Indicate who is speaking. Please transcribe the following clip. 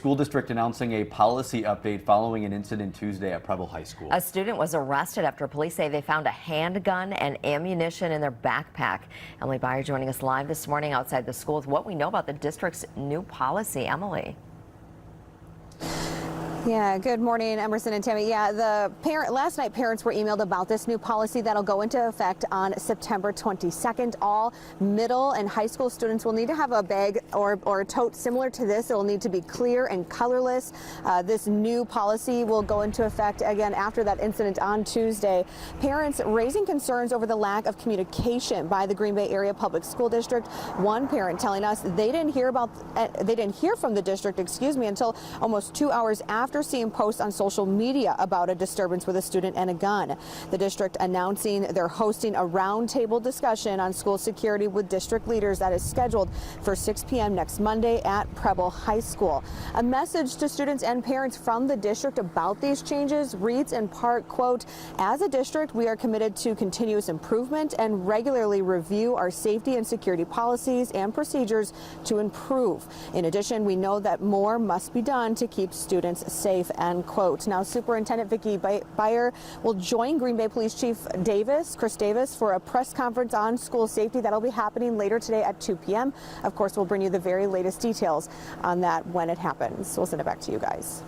Speaker 1: School district announcing a policy update following an incident Tuesday at Preble High School.
Speaker 2: A student was arrested after police say they found a handgun and ammunition in their backpack. Emily Byer joining us live this morning outside the school with what we know about the district's new policy. Emily.
Speaker 3: Yeah, good morning, Emerson and Tammy. Yeah, last night parents were emailed about this new policy that'll go into effect on September 22nd. All middle and high school students will need to have a bag or a tote similar to this. It will need to be clear and colorless. This new policy will go into effect again after that incident on Tuesday. Parents raising concerns over the lack of communication by the Green Bay Area Public School District. One parent telling us they didn't hear from the district, until almost 2 hours after seeing posts on social media about a disturbance with a student and a gun. The district announcing they're hosting a roundtable discussion on school security with district leaders that is scheduled for 6 p.m. next Monday at Preble High School. A message to students and parents from the district about these changes reads in part, quote, "As a district, we are committed to continuous improvement and regularly review our safety and security policies and procedures to improve. In addition, we know that more must be done to keep students safe," end quote. Now, Superintendent Vicki Byer will join Green Bay Police Chief Chris Davis for a press conference on school safety that'll be happening later today at 2 p.m. Of course, we'll bring you the very latest details on that when it happens. We'll send it back to you guys.